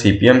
CPM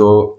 2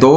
2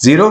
0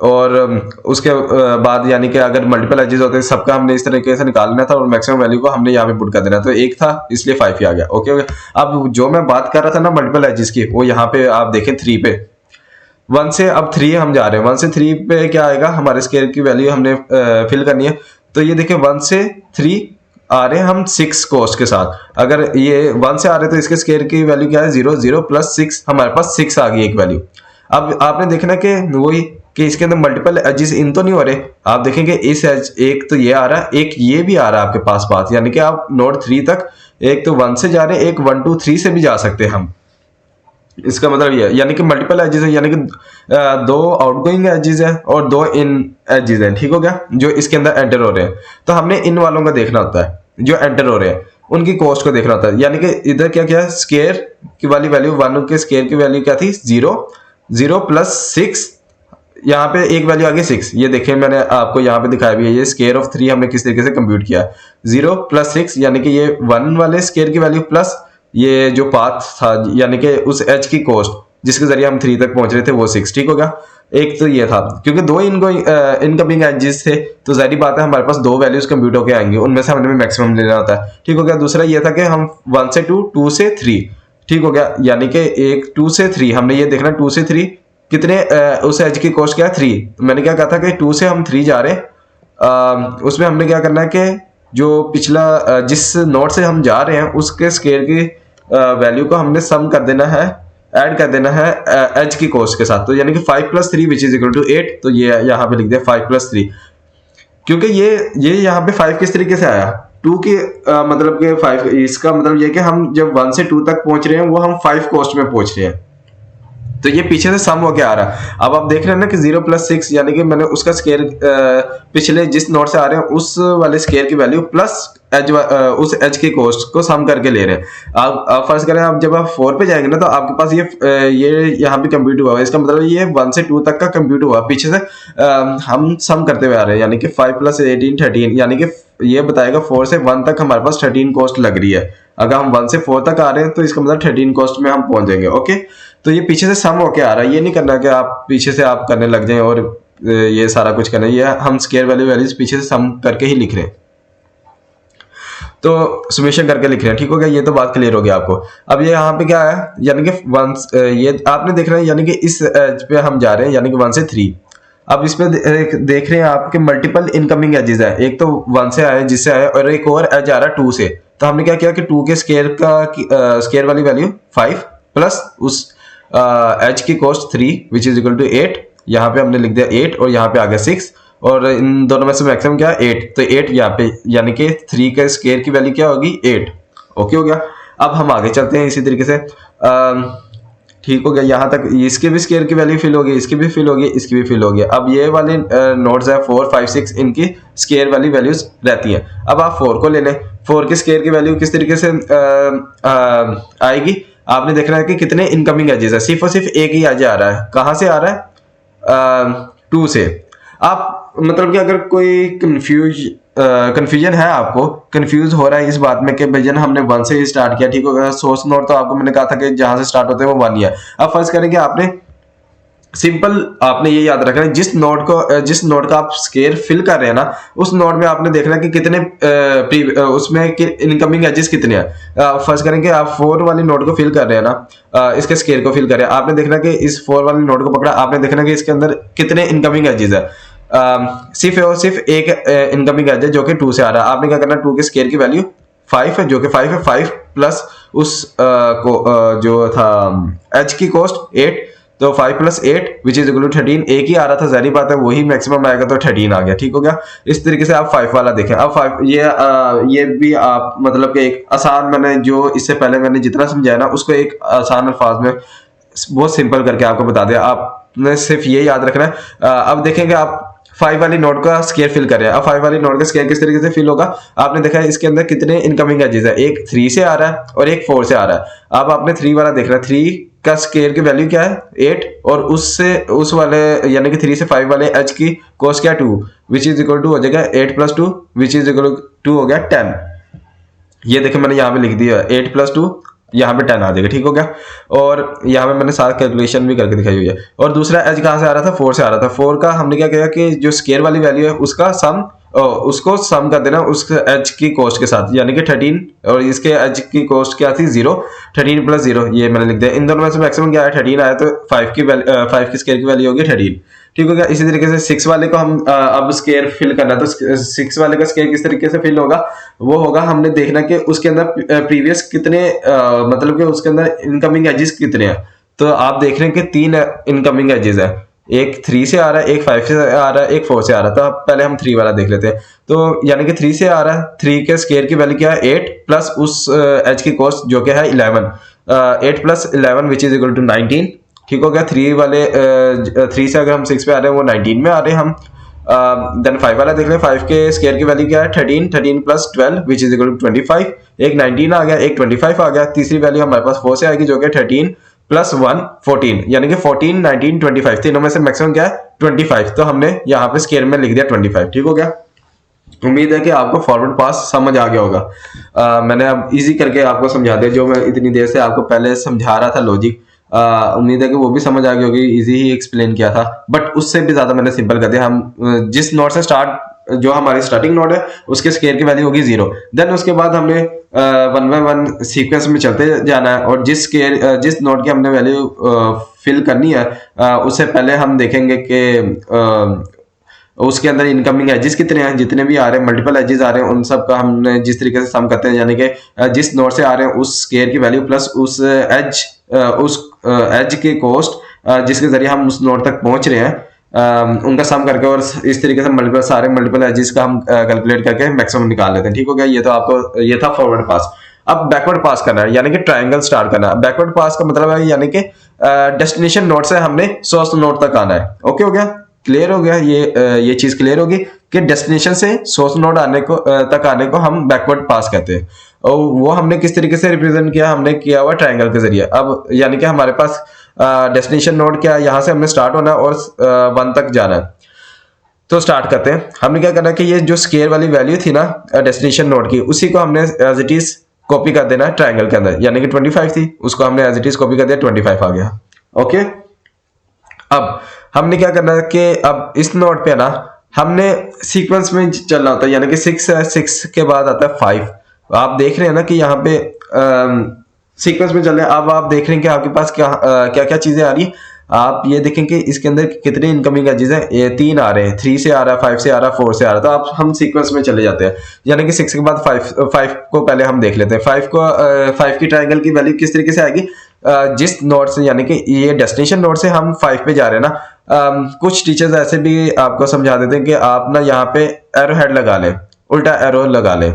और उसके बाद यानी कि अगर मल्टीपल एजेस होते हैं सबका हमने इस तरीके से निकालना था और मैक्सिमम वैल्यू को हमने यहाँ पे पुट कर देना, तो एक था इसलिए 5 ही आ गया। ओके ओके, अब जो मैं बात कर रहा था ना मल्टीपल एजेस की, वो यहाँ पे आप देखें 3 पे, 1 से अब 3 हम जा रहे हैं, 1 से 3 पे क्या आएगा, हमारे स्केयर की वैल्यू हमने फिल करनी है। तो ये देखिए 1 से 3 आ रहे हैं हम 6 कॉस्ट के साथ, अगर ये 1 से आ रहे हैं तो इसके स्केयर की वैल्यू क्या है 0, 0 प्लस 6, हमारे पास 6 आ गई एक वैल्यू। अब आपने देखना कि वही कि इसके अंदर मल्टीपल एजेस इन तो नहीं हो रहे, आप देखेंगे इस एज एक तो ये आ रहा है, एक ये भी आ रहा है आपके पास पाथ, यानी कि आप नोड 3 तक एक तो 1 से जा रहे हैं, एक 1 2 3 से भी जा सकते हैं हम। इसका मतलब ये है यानी कि मल्टीपल एजेस है, यानी कि 2 आउटगोइंग एजेस है और 2 इन एजेस हैं, ठीक हो गया, जो इसके अंदर एंटर हो रहे हैं। तो हमने इन वालों का देखना होता है, जो एंटर हो रहे हैं उनकी कॉस्ट को देखना होता है, यानी कि इधर क्या क्या स्केयर की वाली वैल्यू, 1 के स्केयर की वैल्यू क्या थी 0, 0 प्लस 6, यहाँ पे एक वैल्यू आ गई 6, ये देखिए मैंने आपको यहाँ पे दिखाया भी है, ये स्केयर ऑफ 3 हमने किस तरीके से कंप्यूट किया है, 0 प्लस 6 यानी कि ये 1 वाले स्केयर की वैल्यू प्लस ये जो पाथ था यानी कि उस एज की कॉस्ट जिसके जरिए हम 3 तक पहुंच रहे थे वो 6, ठीक हो गया। एक तो ये था, क्योंकि 2 इनकमिंग एजेस थे तो जाहिर बात है हमारे पास 2 वैल्यूज कंप्यूट होकर आएंगे, उनमें से हमें मैक्सिमम लेना होता है, ठीक हो गया। दूसरा ये था कि हम 1 से 2, 2 से 3, ठीक हो गया, यानी कि एक 2 से 3 हमने ये देखना 2 से 3 कितने उस एज की कॉस्ट क्या है 3, मैंने क्या कहा था कि 2 से हम 3 जा रहे हैं, उसमें हमने क्या करना है कि जो पिछला जिस नोड से हम जा रहे हैं उसके स्केयर की वैल्यू को हमने सम कर देना है, ऐड कर देना है एज की कॉस्ट के साथ, तो यानी कि 5 plus 3 which is equal to 8, तो ये यहाँ पे लिख दिया 5 प्लस 3, क्योंकि ये यहाँ पे 5 किस तरीके से आया 2 के मतलब के 5, इसका मतलब ये कि हम जब 1 से 2 तक पहुंच रहे हैं वो हम 5 कॉस्ट में पहुंच रहे हैं, तो ये पीछे से सम होके आ रहा है। अब आप देख रहे हैं ना कि 0 प्लस 6 यानी कि मैंने उसका स्केयर पिछले जिस नोड से आ रहे हैं उस वाले स्केयर की वैल्यू प्लस एज उस एज की कॉस्ट को सम करके ले रहे हैं। आप फर्ज करें आप जब आप 4 पे जाएंगे ना तो आपके पास ये यहाँ पे कंप्यूट हुआ है, इसका मतलब ये 1 से 2 तक का कंप्यूट हुआ, पीछे से हम सम करते हुए आ रहे हैं, यानी कि 5 प्लस 18 13, यानी कि ये बताएगा 4 से 1 तक हमारे पास 13 कॉस्ट लग रही है, अगर हम 1 से 4 तक आ रहे हैं तो इसका मतलब 13 कॉस्ट में हम पहुंच जाएंगे। ओके, तो ये पीछे से सम होके आ रहा है, ये नहीं करना कि आप पीछे से आप करने लग जाएं और ये सारा कुछ करना, ये हम स्केयर वैल्यूज पीछे से सम करके ही लिख रहे हैं, तो समेशन करके लिख रहे हैं, ठीक हो गया, ये तो बात क्लियर हो गई आपको। अब ये यहाँ पे क्या है, यानी कि ये आपने देख रहे हैं, यानी कि इस एज पे हम जा रहे हैं, यानी कि 1 से 3। अब इसमें देख रहे हैं आपके मल्टीपल इनकमिंग एजेस है, एक तो 1 से आए जिससे आए और एक और एज आ रहा है 2 से, तो हमने क्या किया कि 2 के स्केयर वाली वैल्यू 5 प्लस उस एच की cost 3 which is equal to 8, यहाँ पे हमने लिख दिया 8 और यहाँ पे आ गया 6, और इन दोनों में से मैक्सिमम क्या है 8, तो 8 यहाँ पे यानी कि 3 के स्केयर की वैल्यू क्या होगी 8। ओके हो गया, अब हम आगे चलते हैं इसी तरीके से, ठीक हो गया, यहाँ तक इसके भी स्केयर की वैल्यू फिल होगी, इसकी भी फिल होगी, इसकी भी फिल होगी। अब ये वाले नोड्स है 4 5 6, इनकी स्केयर वाली वैल्यूज रहती हैं। अब आप 4 को ले लें, 4 की स्केयर की वैल्यू किस तरीके से आएगी, आपने देखना है कि कितने इनकमिंग एजेस है, सिर्फ और सिर्फ एक ही एज आ रहा है, कहाँ से आ रहा है 2 से। आप मतलब कि अगर कोई कंफ्यूजन है, आपको कंफ्यूज हो रहा है इस बात में कि भैया हमने 1 से ही स्टार्ट किया, ठीक होगा, सोर्स नोड तो आपको मैंने कहा था कि जहां से स्टार्ट होते हैं वो 1 ही है। अब फर्ज करें कि आपने सिंपल आपने ये याद रखना है जिस नोड का आप स्केयर फिल कर रहे हैं ना, उस नोड में आपने देखना है कि कितने उसमें इनकमिंग एजेस कितने हैं। फर्ज करें कि आप 4 वाली नोड को फिल कर रहे हैं ना, इसके स्केयर को फिल कर रहे हैं, आपने देखना कि इस 4 वाली नोड को पकड़ा, आपने देखना कि इसके अंदर कितने इनकमिंग एजेस है, सिर्फ और सिर्फ एक इनकमिंग एज है जो कि 2 से आ रहा है। आपने क्या करना, 2 के स्केयर की वैल्यू 5 है, जो कि 5 है, 5 प्लस उस जो था एच की कॉस्ट 8, तो 5 plus 8 which is equal to 13, एक ही आ रहा था, जारी बात है वही मैक्सिमम आएगा, तो 13 आ गया, ठीक हो गया। इस तरीके से आप 5 वाला देखें। अब 5 ये भी आप मतलब कि एक आसान, मैंने जो इससे पहले मैंने जितना समझाया ना उसको एक आसान अल्फाज में बहुत सिंपल करके आपको बता दिया, आपने सिर्फ ये याद रखना है। अब देखेंगे आप 5 वाली नोड का स्केयर फिल कर रहे हैं। अब 5 वाली नोड का स्केयर किस तरीके से फिल होगा, आपने देखा है इसके अंदर कितने इनकमिंग एजेस है, एक 3 से आ रहा है और एक 4 से आ रहा है। अब आपने 3 वाला देखना है, 3 का स्केयर की वैल्यू क्या है 8, और उससे उस वाले यानी कि 3 से 5 वाले एच की कॉस्ट क्या 2, विच इज इक्वल टू हो जाएगा 8 plus 2 which is equal to हो गया 10। ये देखें मैंने यहाँ पे लिख दिया 8 प्लस 2 यहाँ पे 10 आ जाएगा, ठीक हो गया। और यहाँ पे मैंने साथ कैलकुलेशन भी करके दिखाई हुई है। और दूसरा एज कहाँ से आ रहा था, 4 से आ रहा था। 4 का हमने क्या किया कि जो स्केयर वाली वैल्यू है उसका सम, उसको सम कर देना उस एज की कॉस्ट के साथ, यानी कि 13, और इसके एज की कॉस्ट क्या थी 0, 13 प्लस 0 ये मैंने लिख दिया। इन दोनों में से मैक्सिमम क्या है 13 आया, तो 5 की स्केयर की वैल्यू होगी 13, ठीक हो गया। इसी तरीके से 6 वाले को हम अब स्केयर फिल करना, तो 6 वाले का स्केयर किस तरीके से फिल होगा, वो होगा हमने देखना कि उसके अंदर प्रीवियस कितने मतलब कि उसके अंदर इनकमिंग एजेस कितने हैं। तो आप देख रहे हैं कि 3 इनकमिंग एजेस है, एक 3 से आ रहा है, एक 5 से आ रहा है, एक 4 से आ रहा है। तो अब पहले हम 3 वाला देख लेते हैं। तो यानी कि 3 से आ रहा है, 3 के स्केयर की वैल्यू क्या है 8 प्लस उस एज की कॉस्ट जो कि है 11, 8 plus 11 which is equal to 19, ठीक हो गया। 3 वाले 3 से अगर हम 6 पे आ रहे हैं वो 19 में आ रहे हैं हम। देन 5 वाला देख लें, 5 के स्केयर की वैल्यू क्या है 13, 13 plus 12 which is equal to 25, एक 19 आ गया, एक 25 आ गया। तीसरी वैल्यू हमारे पास 4 से आएगी जो कि 13 प्लस 1 14, यानी कि 14, 19, 25, तीनों में से मैक्सिमम क्या है 25। तो हमने यहाँ पे स्केयर में लिख दिया 25, ठीक हो गया। उम्मीद है कि आपको फॉरवर्ड पास समझ आ गया होगा। मैंने अब इजी करके आपको समझा दिया, जो मैं इतनी देर से आपको पहले समझा रहा था लॉजिक, उम्मीद है कि वो भी समझ आ गई होगी। इजी ही एक्सप्लेन किया था, बट उससे भी ज्यादा मैंने सिंपल कर दिया। हम जिस नोट से स्टार्ट, जो हमारी स्टार्टिंग नोट है उसके स्केयर की वैल्यू होगी 0, देन उसके बाद हमने 1 बाय 1 सीक्वेंस में चलते जाना है, और जिस नोट की हमने वैल्यू फिल करनी है उससे पहले हम देखेंगे कि उसके अंदर इनकमिंग एजेस कितने हैं, जितने भी आ रहे हैं मल्टीपल एजेस आ रहे हैं उन सब का हमने जिस तरीके से सम करते हैं, यानी कि जिस नोड से आ रहे हैं उस स्केयर की वैल्यू प्लस उस एज की कॉस्ट जिसके जरिए हम उस नोड तक पहुंच रहे हैं, उनका सम करके और इस तरीके से सारे मल्टीपल एजेस का हम कैलकुलेट करके मैक्सिमम निकाल लेते हैं, ठीक हो गया। ये तो आपको ये था फॉरवर्ड पास। अब बैकवर्ड पास करना है, यानी कि ट्रायंगल स्टार्ट करना है। बैकवर्ड पास का मतलब है यानी कि डेस्टिनेशन नोड से हमने सोर्स नोड तक आना है। ओके हो गया, क्लियर हो गया, ये चीज क्लियर होगी कि डेस्टिनेशन से सोर्स नोड आने को तक आने को हम बैकवर्ड पास कहते हैं। और वो हमने किस तरीके से रिप्रेजेंट किया, हमने किया हुआ ट्रायंगल के जरिए। अब यानी कि हमारे पास डेस्टिनेशन नोड क्या है, यहां से हमने स्टार्ट होना है और 1 तक जाना है। तो स्टार्ट करते हैं। हमने क्या करना है कि ये जो स्केयर वाली वैल्यू थी ना डेस्टिनेशन नोड की, उसी को हमने एज इट इज कॉपी कर देना है ट्रायंगल के अंदर, यानी कि 25 थी उसको हमने एज इट इज कॉपी कर दिया, 25 आ गया। ओके, अब हमने क्या करना है कि अब इस नोट पे ना हमने सीक्वेंस में चलना होता है, यानी कि 6 है, 6 के बाद आता है 5। आप देख रहे हैं ना कि यहाँ पे सीक्वेंस में चल रहे हैं। अब आप देख रहे हैं कि आपके पास क्या क्या क्या चीजें आ रही है। आप ये देखें कि इसके अंदर कितने इनकमिंग एजेस हैं, ये 3 आ रहे हैं, 3 से आ रहा है, 5 से आ रहा है, 4 से आ रहा है। तो आप हम सीक्वेंस में चले जाते हैं, यानी कि 6 के बाद 5 को पहले हम देख लेते हैं। 5 की ट्रायंगल की वैल्यू किस तरीके से आएगी, जिस नोड से, यानी कि ये डेस्टिनेशन नोड से हम 5 पे जा रहे हैं ना, कुछ टीचर्स ऐसे भी आपको समझा देते हैं कि आप ना यहाँ पे एरो हेड लगा लें, उल्टा एरो लगा लें।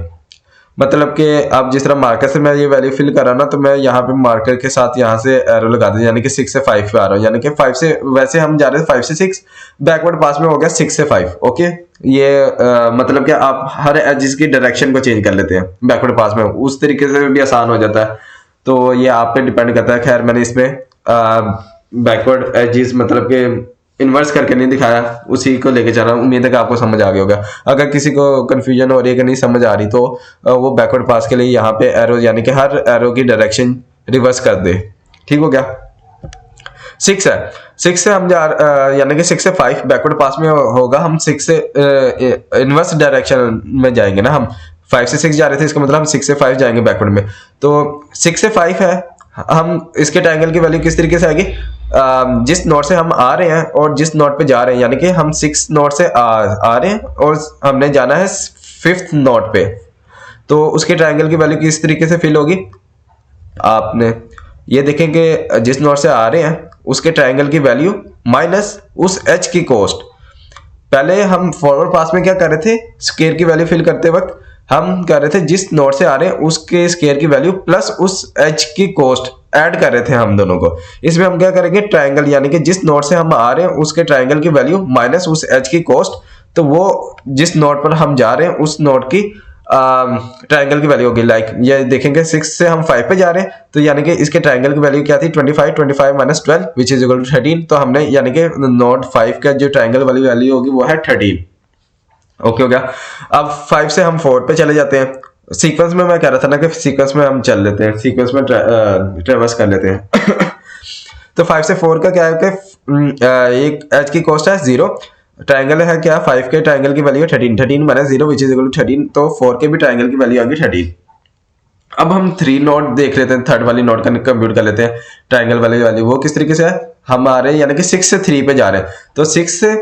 मतलब कि आप जिस तरह मार्कर से मैं ये वैल्यू फिल कर रहा ना, तो मैं यहाँ पे मार्कर के साथ यहाँ से एरो लगा दूं, यानी कि 6 से 5 पे आ रहा हूँ, यानी कि 5 से, वैसे हम जा रहे थे 5 से 6, बैकवर्ड पास में हो गया 6 से 5। ओके, ये मतलब कि आप हर एजिस की डायरेक्शन को चेंज कर लेते हैं बैकवर्ड पास में, उस तरीके से भी आसान हो जाता है। तो ये आप पे डिपेंड करता है। खैर मैंने इसमें बैकवर्ड एजिस मतलब कि इन्वर्स करके नहीं दिखाया, उसी को लेके चल रहा हूँ। उम्मीद है कि आपको समझ आ गया होगा। अगर किसी को कंफ्यूजन हो रही है कि नहीं समझ आ रही, तो वो बैकवर्ड पास के लिए यहाँ पे एरो, यानी कि हर एरो की डायरेक्शन रिवर्स कर दे, ठीक हो गया। 6 है, 6 से हम यानी कि 6 से 5 बैकवर्ड पास में होगा, हम 6 से इनवर्स डायरेक्शन में जाएंगे ना। हम 5 से 6 जा रहे थे, इसका मतलब हम 6 से 5 जाएंगे बैकवर्ड में। तो 6 से 5 है, हम इसके ट्रायंगल की वैल्यू किस तरीके से आएगी, जिस नोड से हम आ रहे हैं और जिस नोड पे जा रहे हैं, यानी कि हम 6 नोड से आ रहे हैं और हमने जाना है 5th नोड पे, तो उसके ट्रायंगल की वैल्यू किस तरीके से फिल होगी। आपने ये देखें कि जिस नोड से आ रहे हैं उसके ट्रायंगल की वैल्यू माइनस उस एच की कॉस्ट। पहले हम फॉरवर्ड पास में क्या कर रहे थे, स्केयर की वैल्यू फिल करते वक्त हम कर रहे थे जिस नोड से आ रहे हैं उसके स्केयर की वैल्यू प्लस उस एच की कॉस्ट ऐड कर रहे थे हम दोनों को। इसमें हम क्या करेंगे, ट्रायंगल, यानी कि जिस नोड से हम आ रहे हैं उसके ट्रायंगल की वैल्यू माइनस उस एच की कॉस्ट, तो वो जिस नोड पर हम जा रहे हैं उस नोड की ट्रायंगल की वैल्यू होगी। लाइक ये देखेंगे 6 से हम 5 पे जा रहे हैं, तो यानी कि इसके ट्रायंगल की वैल्यू क्या थी 25, 25 minus 12 which is equal to 13। तो हमने यानी कि नोड 5 का जो ट्रायंगल वाली वैल्यू होगी वो है 13। ओके हो गया। अब 5 से हम 4 पे चले जाते हैं, सीक्वेंस में मैं कह रहा था ना कि सीक्वेंस में हम चल लेते हैं, सीक्वेंस में ट्रेवर्स कर लेते हैं। तो 5 से 4 का क्या है कि एक एज की कॉस्ट है 0, ट्राइंगल है क्या 5 के, ट्राइंगल की वैल्यू है 13, 13 minus 0 which is equal to 13, तो 4 के भी ट्राइंगल की वैल्यू आ गई 13। अब हम 3 नोट देख लेते हैं, थर्ड वाली नोट का कंप्यूट कर लेते हैं ट्राइंगल वाली वैल्यू। वो किस तरीके से है, हमारे यानी कि 6 से 3 पे जा रहे हैं, तो 6 से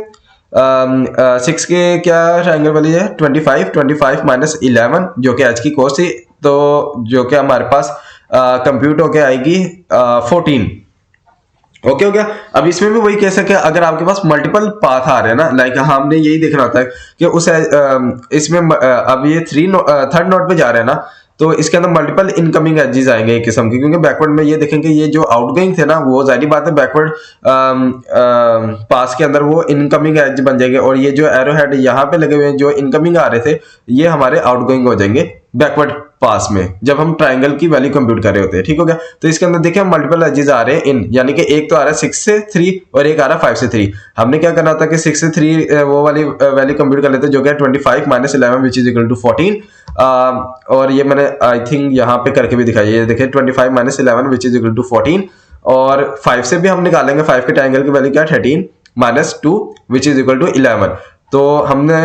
6 के क्या ट्राइंगल वाली है 25, 25 माइनस 11 जो कि एच की कॉस्ट थी, तो जो कि हमारे पास कंप्यूट होके आएगी 14। ओके हो गया। अब इसमें भी वही केस है कि अगर आपके पास मल्टीपल पाथ आ रहे हैं ना, लाइक हमने यही देखना होता है कि उस इसमें अब ये थर्ड नोट पे जा रहे हैं ना, तो इसके अंदर मल्टीपल इनकमिंग एजेस आएंगे एक किस्म के, क्योंकि बैकवर्ड में ये देखेंगे ये जो आउटगोइंग थे ना, वो जाहिर बात है बैकवर्ड पास के अंदर वो इनकमिंग एज बन जाएंगे, और ये जो एरो हेड यहाँ पे लगे हुए हैं जो इनकमिंग आ रहे थे, ये हमारे आउटगोइंग हो जाएंगे बैकवर्ड पास में, जब हम ट्राइंगल की वैल्यू कंप्यूट कर रहे होते हैं। ठीक हो गया। तो इसके अंदर देखिए मल्टीपल एजेस आ रहे हैं इन, यानी कि एक तो आ रहा है 6 से 3 और एक आ रहा है 5 से 3। हमने क्या करना होता है कि 6 से 3 वो वाली वैल्यू कंप्यूट कर लेते हैं जो कि 25 minus 11 which is equal to 14। और ये मैंने आई थिंक यहाँ पे करके भी दिखाई है, देखिए 25 minus 11 which is equal to 14। और 5 से भी हम निकालेंगे, 5 के ट्राइंगल की वैल्यू क्या है 13 minus 2 which is equal to 11। तो हमने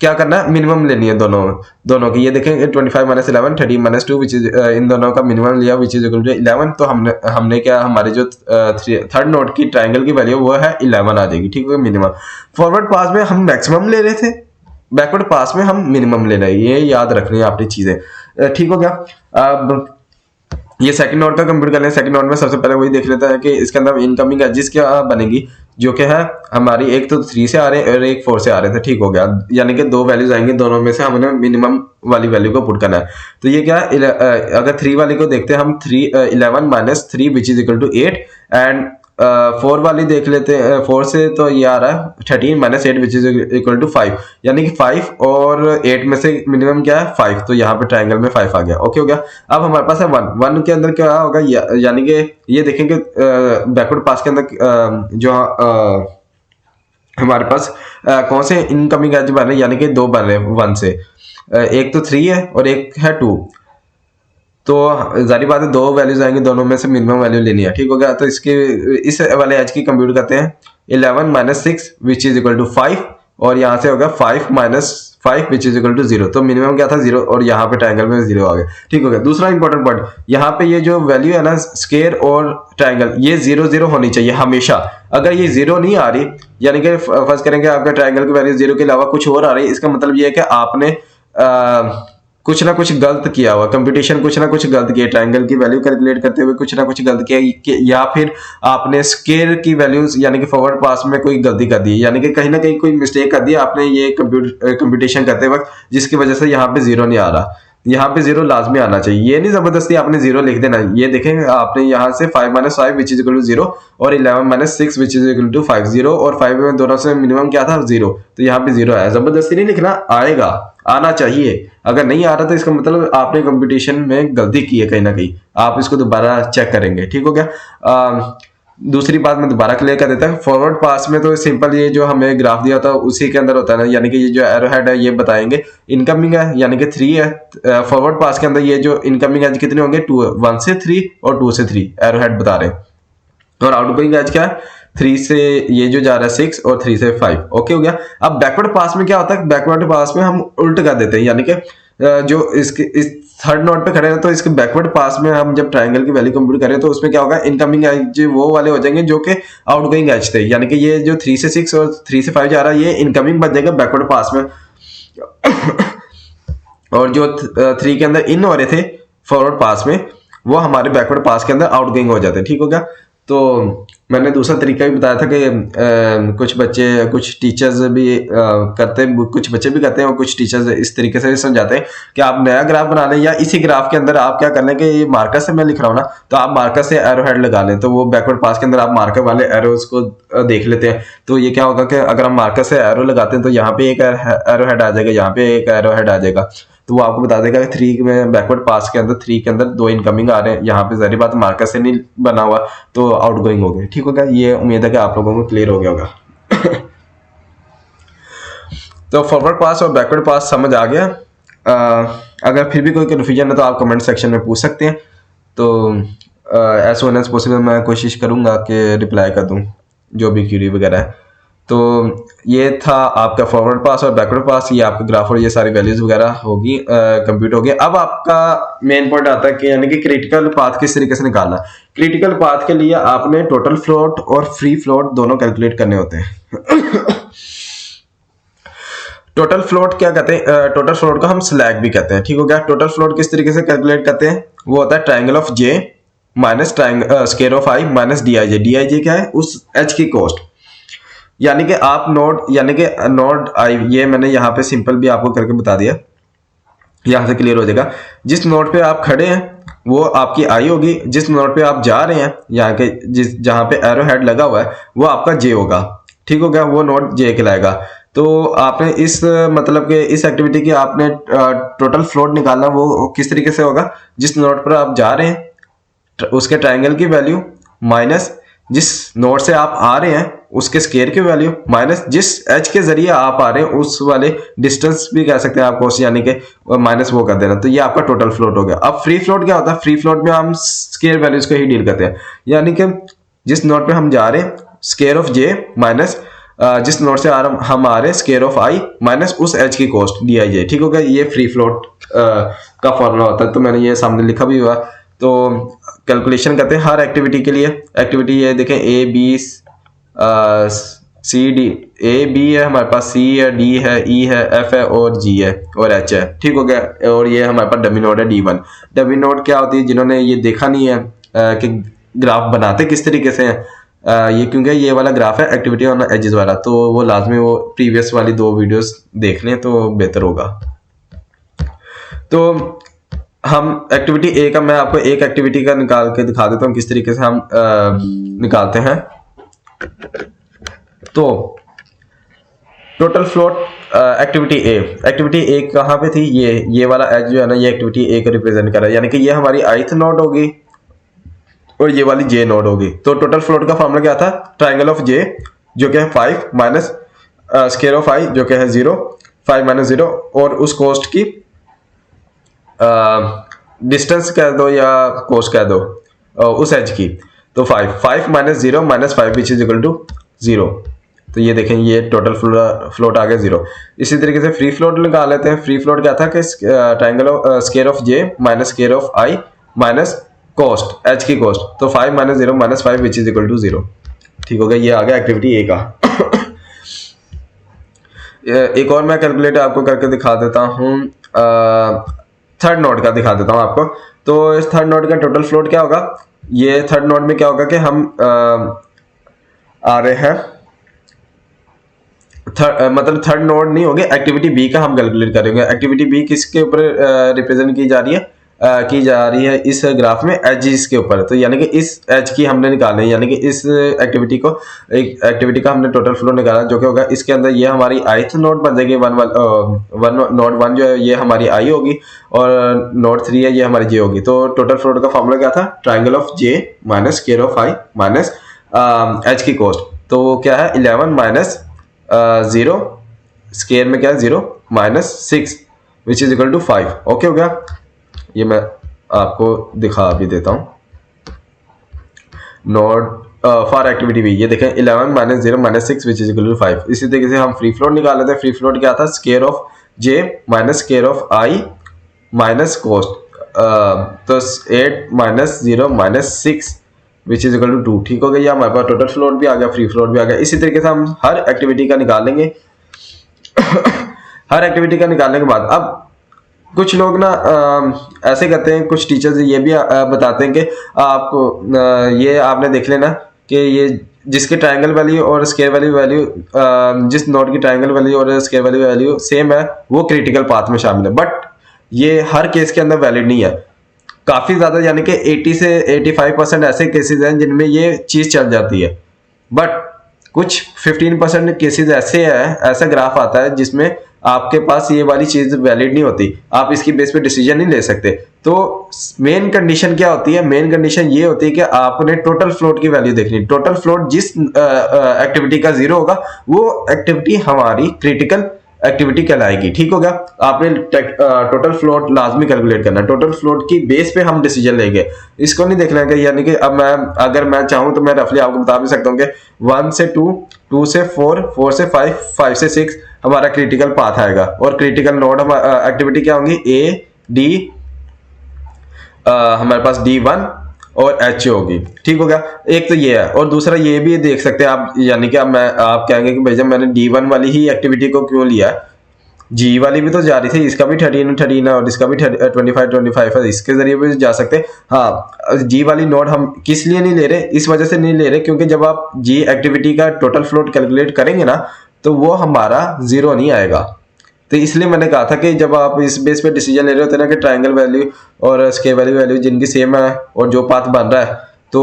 क्या करना है, मिनिमम लेनी है दोनों की। ये देखें 25 माइनस 11, 13 माइनस 2 विच इज, इन दोनों का मिनिमम लिया विच इज इक्वल टू 11। तो हमने क्या, हमारे जो थर्ड नोट की ट्राइंगल की वैल्यू वो है 11 आ जाएगी। ठीक है, मिनिमम। फॉरवर्ड पास में हम मैक्सिमम ले रहे थे, बैकवर्ड पास में हम मिनिमम ले रहे हैं, ये याद रखनी है आपकी चीजें। ठीक हो गया। अब ये सेकंड नोट का कंप्यूट कर लें। सेकंड नोट में सबसे पहले वही देख लेता है कि इसके अंदर इनकमिंग एजेस क्या बनेगी, जो कि है हमारी एक तो 3 से आ रहे हैं और एक 4 से आ रहे थे। ठीक हो गया, यानी कि दो वैल्यूज आएंगे, दोनों में से हमने मिनिमम वाली वैल्यू को पुट करना है। तो ये क्या है, अगर 3 वाली को देखते हैं हम, 11 minus 3 which is equal to 8, and 4 वाली देख लेते हैं 4 से, तो ये आ रहा है 13 minus 8 which is equal to 5, यानी कि 5 और 8 में से मिनिमम क्या है 5, तो यहाँ पे ट्राइंगल में 5 आ गया। ओके हो गया। अब हमारे पास है 1 के अंदर क्या होगा, यानी कि ये देखेंगे बैकवर्ड पास के अंदर जो हमारे पास कौन से इनकमिंग एज बन रहे हैं, यानी कि 2 बन रहे हैं 1 से, एक तो 3 है और एक है 2। तो जारी बात है दो वैल्यूज आएंगे, दोनों में से मिनिमम वैल्यू लेनी है। ठीक हो गया। तो इसके इस वाले एज की कंप्यूट करते हैं, 11 minus 6 which is equal to 5, और यहाँ से होगा 5 minus 5 which is equal to 0। तो मिनिमम क्या था 0, और यहाँ पे ट्राइंगल में 0 आ गया। ठीक हो गया। दूसरा इंपॉर्टेंट पॉइंट, यहाँ पे ये जो वैल्यू है ना स्क्वायर और ट्राइंगल, ये 0 0 होनी चाहिए हमेशा। अगर ये 0 नहीं आ रही, यानी कि फर्स्ट करेंगे आपका ट्राइंगल की वैल्यू 0 के अलावा कुछ और आ रही है, इसका मतलब ये है कि आपने कुछ ना कुछ गलत किया हुआ, कंप्यूटेशन कुछ ना कुछ गलत किया, ट्राइंगल की वैल्यू कैलकुलेट करते हुए कुछ ना कुछ गलत किया, या फिर आपने स्क्वायर की वैल्यूज यानी कि फॉरवर्ड पास में कोई गलती कर दी, यानी कि कहीं ना कहीं कोई मिस्टेक कर दी आपने ये कंप्यूटेशन करते वक्त, जिसकी वजह से यहाँ पे 0 नहीं आ रहा। यहाँ पे 0 लाजमी आना चाहिए, ये नहीं जबरदस्ती आपने 0 लिख देना। ये देखेंगे आपने यहाँ से 5 minus 5 which is equal to 0 और 11 minus 6 which is equal to 5, 0 और 5 में दोनों से मिनिमम क्या था 0, तो यहाँ पे 0 आया। जबरदस्ती नहीं लिखना, आएगा, आना चाहिए। अगर नहीं आ रहा तो इसका मतलब आपने कंप्यूटेशन में गलती की है कहीं ना कहीं, आप इसको दोबारा चेक करेंगे। ठीक हो गया। दूसरी बात मैं दोबारा क्लियर कर देता हूँ, फॉरवर्ड पास में तो सिंपल ये जो हमें ग्राफ दिया था उसी के अंदर होता है ना, यानी कि ये जो एरो हेड है ये बताएंगे इनकमिंग है, यानी कि 3 है। फॉरवर्ड पास के अंदर ये जो इनकमिंग एज कितने होंगे 2, 1 से 3 और 2 से 3 एरो हेड बता रहे हैं, और आउटगोइंग एज क्या है 3 से ये जो जा रहा है 6 और 3 से 5। ओके हो गया। अब बैकवर्ड पास में क्या होता है, बैकवर्ड पास में हम उल्ट कर देते हैं, यानी कि जो इसके इस थर्ड नोट पे खड़े हैं तो इसके बैकवर्ड पास में हम जब ट्राइंगल की वैल्यू कंप्यूट करें तो उसमें क्या होगा, इनकमिंग एज वो वाले हो जाएंगे जो कि आउटगोइंग एज थे, यानी कि ये जो 3 से 6 और 3 से 5 जा रहा है ये इनकमिंग बन जाएगा बैकवर्ड पास में, और जो 3 के अंदर इन हो रहे थे फॉरवर्ड पास में वो हमारे बैकवर्ड पास के अंदर आउटगोइंग हो जाते हैं। ठीक हो गया। तो मैंने दूसरा तरीका भी बताया था कि कुछ बच्चे कुछ टीचर्स भी करते हैं, कुछ बच्चे भी करते हैं और कुछ टीचर्स इस तरीके से समझाते हैं कि आप नया ग्राफ बना लें, या इसी ग्राफ के अंदर आप क्या कर लें कि ये मार्कर से मैं लिख रहा हूँ ना, तो आप मार्कर से एरो हेड लगा लें, तो वो बैकवर्ड पास के अंदर आप मार्कर वाले एरोज को देख लेते हैं। तो ये क्या होगा कि अगर हम मार्कर से एरो लगाते हैं तो यहाँ पे एक एरो हेड आ जाएगा, यहाँ पे एक एरो हेड आ जाएगा, तो वो आपको बता देगा कि 3 में बैकवर्ड पास के अंदर 3 के अंदर 2 इनकमिंग आ रहे हैं, यहाँ पे जारी बात मार्कर से नहीं बना हुआ तो आउटगोइंग हो गए। ठीक होगा। ये उम्मीद है कि आप लोगों को क्लियर हो गया होगा। तो फॉरवर्ड पास और बैकवर्ड पास समझ आ गया। अगर फिर भी कोई कन्फ्यूजन है तो आप कमेंट सेक्शन में पूछ सकते हैं। तो एज सुन एज पॉसिबल मैं कोशिश करूँगा कि रिप्लाई कर दूँ जो भी क्यूरी वगैरह है। तो ये था आपका फॉरवर्ड पास और बैकवर्ड पास, ये आपका ग्राफ और ये सारी वैल्यूज वगैरह होगी, कंप्यूट होगी। अब आपका मेन पॉइंट आता है कि यानी कि क्रिटिकल पाथ किस तरीके से निकालना। क्रिटिकल पाथ के लिए आपने टोटल फ्लोट और फ्री फ्लोट दोनों कैलकुलेट करने होते हैं। टोटल फ्लोट क्या कहते हैं, टोटल फ्लोट को हम स्लैग भी कहते हैं, ठीक हो गया। टोटल फ्लोट किस तरीके से कैलकुलेट करते हैं, वो होता है triangle of J minus square of I minus d i j. D i j क्या है, उस एच की कॉस्ट, यानी कि आप नोड यानी कि नोड आई, ये मैंने यहाँ पे सिंपल भी आपको करके बता दिया, यहाँ से क्लियर हो जाएगा। जिस नोड पे आप खड़े हैं वो आपकी आई होगी, जिस नोड पे आप जा रहे हैं यहाँ के जहाँ पे एरो हेड लगा हुआ है वो आपका जे होगा, ठीक हो गया, वो नोड जे कहलाएगा। तो आपने इस मतलब कि इस एक्टिविटी की आपने टोटल फ्लोट निकालना, वो किस तरीके से होगा, जिस नोड पर आप जा रहे हैं उसके ट्राइंगल की वैल्यू माइनस जिस नोड से आप आ रहे हैं उसके स्केयर की वैल्यू माइनस जिस एच के जरिए आप आ रहे हैं उस वाले डिस्टेंस भी कह सकते हैं आप कोस, यानी कि माइनस वो कर देना। तो ये आपका टोटल फ्लोट हो गया। अब फ्री फ्लोट क्या होता है, फ्री फ्लोट में हम स्केयर वैल्यूज को ही डील करते हैं, यानी कि जिस नोड पे हम जा रहे हैं स्केयर ऑफ जे माइनस जिस नोड से हम आ रहे हैं स्केयर ऑफ आई माइनस उस एच की कॉस्ट डी आई जे, ठीक हो गया। ये फ्री फ्लोट का फॉर्मूला होता है, तो मैंने ये सामने लिखा भी हुआ। तो कैलकुलेशन करते हैं हर एक्टिविटी के लिए। एक्टिविटी ये देखें A B C D, A B है हमारे पास, सी है, डी है, ई है, एफ है और जी है और एच है, ठीक हो गया। और ये हमारे पास डमी नोड है D1। डमी नोड क्या होती है, जिन्होंने ये देखा नहीं है कि ग्राफ बनाते किस तरीके से हैं, ये क्योंकि ये वाला ग्राफ है एक्टिविटी ऑन एजेस वाला, तो वो लाजमी वो प्रीवियस वाली 2 वीडियोस देख लें तो बेहतर होगा। तो हम एक्टिविटी ए का, मैं आपको एक एक्टिविटी का निकाल के दिखा देता हूँ किस तरीके से हम निकालते हैं। तो टोटल फ्लोट एक्टिविटी ए कहाँ पे थी, ये वाला एज जो है ना, ये एक्टिविटी ए को रिप्रेजेंट कर रहा है, यानी कि ये हमारी ith नोड होगी और ये वाली जे नोड होगी। तो टोटल फ्लोट का फॉर्मूला क्या था, ट्राइंगल ऑफ जे जो कि है 5 माइनस स्क्वायर ऑफ आई जो कि है 0, 5 माइनस 0 और उस कोस्ट की डिस्टेंस कह दो या कोस्ट कह दो उस एज की। तो 5 minus 0 minus 5 which is equal to 0। तो ये देखें ये टोटल फ्लोट आ गया 0। इसी तरीके से फ्री फ्लोट निकाल लेते हैं। फ्री फ्लोट क्या था कि triangle of square of J minus square of I minus cost H की कॉस्ट। तो 5 minus 0 minus 5 which is equal to 0, ठीक हो गया। ये आ गया एक्टिविटी ए का। एक और मैं कैलकुलेटर आपको करके दिखा देता हूँ, थर्ड नोड का दिखा देता हूँ आपको। तो इस थर्ड नोड का टोटल फ्लोट क्या होगा, ये थर्ड नोड में क्या होगा कि हम आ रहे हैं मतलब थर्ड नोड नहीं होगी, एक्टिविटी बी का हम कैलकुलेट करेंगे। एक्टिविटी बी किसके ऊपर रिप्रेजेंट की जा रही है इस ग्राफ में, एजेस के ऊपर। तो यानी कि इस एज की हमने निकालनी है, यानी कि इस एक्टिविटी का हमने टोटल फ्लो निकाला जो कि होगा इसके अंदर ये हमारी ith नोड बन जाएगी, नोड 1 जो है ये हमारी आई होगी और नोड 3 है ये हमारी जे होगी। तो टोटल फ्लोट का फॉर्मूला क्या था, triangle of J minus square of I minus H की कॉस्ट। तो क्या है 11 माइनस 0 स्क्वायर में क्या है 0 minus 6 which is equal to 5। Okay हो गया। ये मैं आपको दिखा भी देता हूं नोड फॉर एक्टिविटी बी। ये देखें 11 minus 0 minus 6 which is equal to 5। इसी तरीके से हम फ्री फ्लोट निकाल लेते हैं। फ्री फ्लोट क्या था, square of J minus square of I minus cost. तो 8 minus 0 minus 6 which is equal to 2, ठीक हो गया। हमारे पास टोटल फ्लोट भी आ गया, फ्री फ्लोट भी आ गया। इसी तरीके से हम हर एक्टिविटी का निकाल लेंगे। हर एक्टिविटी का निकालने के बाद अब कुछ लोग ना ऐसे करते हैं, कुछ टीचर्स ये भी बताते हैं कि आपको ये आपने देख लेना कि ये जिसके ट्रायंगल वैल्यू और स्क्वायर वैल्यू जिस नोड की ट्रायंगल वैल्यू और स्क्वायर वैल्यू सेम है वो क्रिटिकल पाथ में शामिल है। बट ये हर केस के अंदर वैलिड नहीं है। काफ़ी ज़्यादा यानी कि 80 से 85% ऐसे केसेस हैं जिनमें ये चीज़ चल जाती है, बट कुछ 15% केसेस ऐसे हैं, ऐसा ग्राफ आता है जिसमें आपके पास ये वाली चीज वैलिड नहीं होती, आप इसकी बेस पे डिसीजन नहीं ले सकते। तो मेन कंडीशन क्या होती है, मेन कंडीशन ये होती है कि आपने टोटल फ्लोट की वैल्यू देखनी। टोटल फ्लोट जिस एक्टिविटी का 0 होगा वो एक्टिविटी हमारी क्रिटिकल एक्टिविटी कहलाएगी। ठीक हो गया। आपने टोटल फ्लोट लाजमी कैलकुलेट करना है, टोटल फ्लोट की बेस पे हम डिसीजन लेंगे। इसको नहीं देखना है कि यानी कि अब मैं अगर मैं चाहूं तो मैं रफली आपको बता भी सकता हूँ कि 1 से 2, 2 से 4, 4 से 5, 5 से 6 हमारा क्रिटिकल पाथ आएगा। और क्रिटिकल नोड एक्टिविटी क्या होंगी, ए डी, हमारे पास D1 और H होगी। ठीक हो गया। एक तो ये है, और दूसरा ये भी देख सकते हैं आप, यानी कि अब आप कहेंगे कि भैया मैंने D1 वाली ही एक्टिविटी को क्यों लिया, जी वाली भी तो जा रही थी, इसका भी 13 है और इसका भी 25 है, इसके जरिए भी जा सकते हैं। हाँ, जी वाली नोड हम किस लिए नहीं ले रहे, इस वजह से नहीं ले रहे क्योंकि जब आप जी एक्टिविटी का टोटल फ्लोट कैलकुलेट करेंगे ना तो वो हमारा 0 नहीं आएगा। तो इसलिए मैंने कहा था कि जब आप इस बेस पे डिसीजन ले रहे होते हैं ना कि ट्रायंगल वैल्यू और स्केल वैल्यू जिनकी सेम है और जो पाथ बन रहा है तो